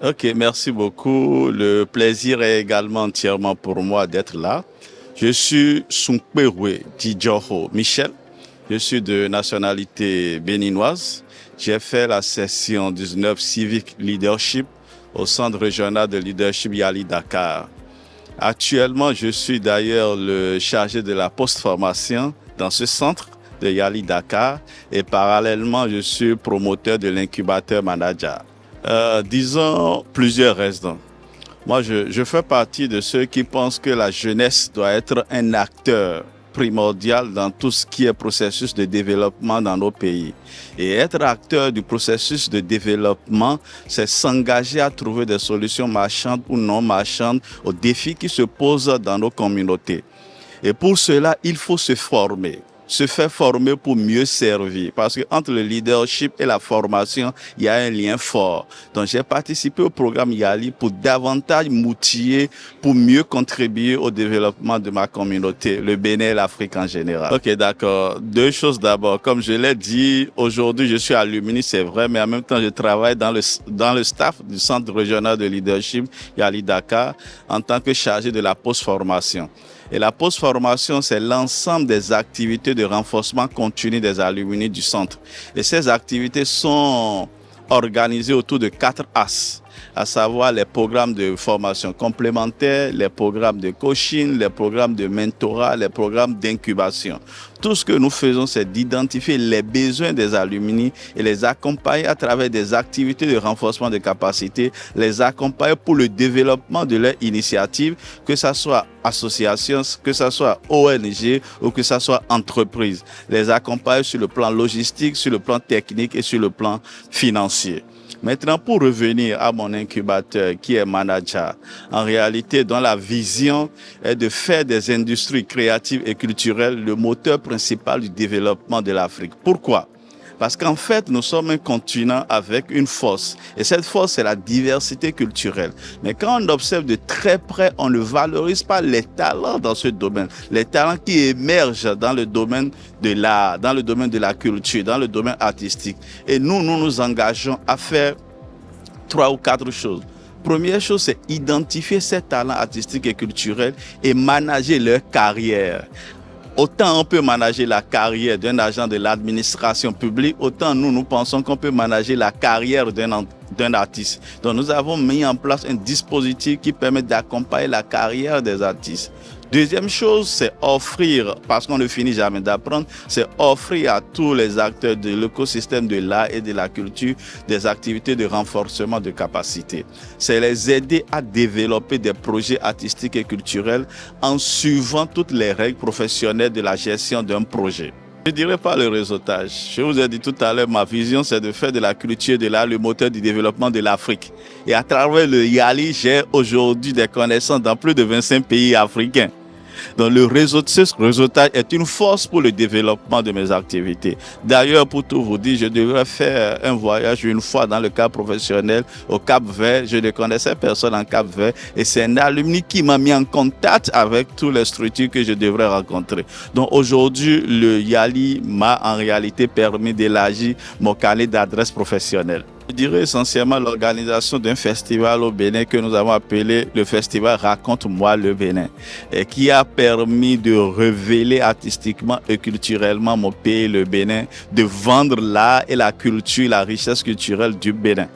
Ok, merci beaucoup. Le plaisir est également entièrement pour moi d'être là. Je suis Sunkperoué Djidjoho Michel. Je suis de nationalité béninoise. J'ai fait la session 19 Civic Leadership au Centre régional de leadership Yali Dakar. Actuellement, je suis d'ailleurs le chargé de la post-formation dans ce centre de Yali Dakar et parallèlement, je suis promoteur de l'incubateur Manager. Disons plusieurs raisons. Moi, je fais partie de ceux qui pensent que la jeunesse doit être un acteur primordial dans tout ce qui est processus de développement dans nos pays. Et être acteur du processus de développement, c'est s'engager à trouver des solutions marchandes ou non marchandes aux défis qui se posent dans nos communautés. Et pour cela, il faut se former. Se faire former pour mieux servir. Parce que entre le leadership et la formation, il y a un lien fort. Donc, j'ai participé au programme Yali pour davantage m'outiller, pour mieux contribuer au développement de ma communauté, le Bénin et l'Afrique en général. Ok, d'accord. Deux choses d'abord. Comme je l'ai dit, aujourd'hui, je suis alumni, c'est vrai, mais en même temps, je travaille dans le staff du Centre régional de leadership Yali Dakar en tant que chargé de la post-formation. Et la post-formation, c'est l'ensemble des activités de renforcement continu des alumni du centre. Et ces activités sont organisées autour de 4 axes, à savoir les programmes de formation complémentaire, les programmes de coaching, les programmes de mentorat, les programmes d'incubation. Tout ce que nous faisons, c'est d'identifier les besoins des alumni et les accompagner à travers des activités de renforcement de capacités, les accompagner pour le développement de leur initiative, que ce soit association, que ce soit ONG ou que ce soit entreprise. Les accompagner sur le plan logistique, sur le plan technique et sur le plan financier. Maintenant, pour revenir à mon incubateur qui est Manager, en réalité, dont la vision est de faire des industries créatives et culturelles le moteur principal du développement de l'Afrique. Pourquoi ? Parce qu'en fait, nous sommes un continent avec une force. Et cette force, c'est la diversité culturelle. Mais quand on observe de très près, on ne valorise pas les talents dans ce domaine. Les talents qui émergent dans le domaine de l'art, dans le domaine de la culture, dans le domaine artistique. Et nous nous engageons à faire 3 ou 4 choses. Première chose, c'est identifier ces talents artistiques et culturels et manager leur carrière. Autant on peut manager la carrière d'un agent de l'administration publique, autant nous pensons qu'on peut manager la carrière d'un artiste. Donc nous avons mis en place un dispositif qui permet d'accompagner la carrière des artistes. Deuxième chose, c'est offrir, parce qu'on ne finit jamais d'apprendre, c'est offrir à tous les acteurs de l'écosystème de l'art et de la culture des activités de renforcement de capacité. C'est les aider à développer des projets artistiques et culturels en suivant toutes les règles professionnelles de la gestion d'un projet. Je ne dirais pas le réseautage. Je vous ai dit tout à l'heure, ma vision, c'est de faire de la culture et de l'art le moteur du développement de l'Afrique. Et à travers le Yali, j'ai aujourd'hui des connaissances dans plus de 25 pays africains. Donc ce réseautage est une force pour le développement de mes activités. D'ailleurs, pour tout vous dire, je devrais faire un voyage une fois dans le cadre professionnel au Cap-Vert. Je ne connaissais personne en Cap-Vert et c'est un alumni qui m'a mis en contact avec toutes les structures que je devrais rencontrer. Donc aujourd'hui, le Yali m'a en réalité permis d'élargir mon carnet d'adresses professionnelles. Je dirais essentiellement l'organisation d'un festival au Bénin que nous avons appelé le festival Raconte-moi le Bénin et qui a permis de révéler artistiquement et culturellement mon pays, le Bénin, de vendre l'art et la culture, la richesse culturelle du Bénin.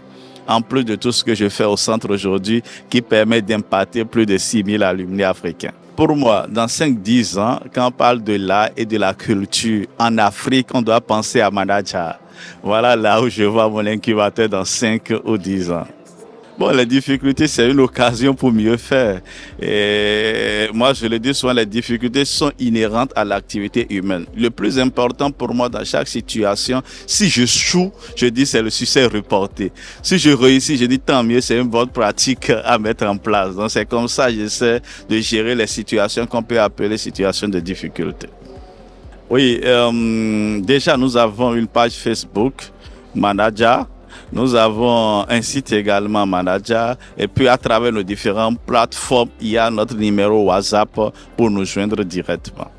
En plus de tout ce que je fais au centre aujourd'hui qui permet d'impacter plus de 6000 alumni africains. Pour moi, dans 5-10 ans, quand on parle de l'art et de la culture en Afrique, on doit penser à Manager. Voilà là où je vois mon incubateur dans 5 ou 10 ans. Bon, les difficultés, c'est une occasion pour mieux faire. Et moi, je le dis souvent, les difficultés sont inhérentes à l'activité humaine. Le plus important pour moi dans chaque situation, si je choue, je dis c'est le succès reporté. Si je réussis, je dis tant mieux, c'est une bonne pratique à mettre en place. Donc c'est comme ça que j'essaie de gérer les situations qu'on peut appeler situations de difficulté. Oui, déjà nous avons une page Facebook, Manager. Nous avons un site également Manager. Et puis à travers nos différentes plateformes, il y a notre numéro WhatsApp pour nous joindre directement.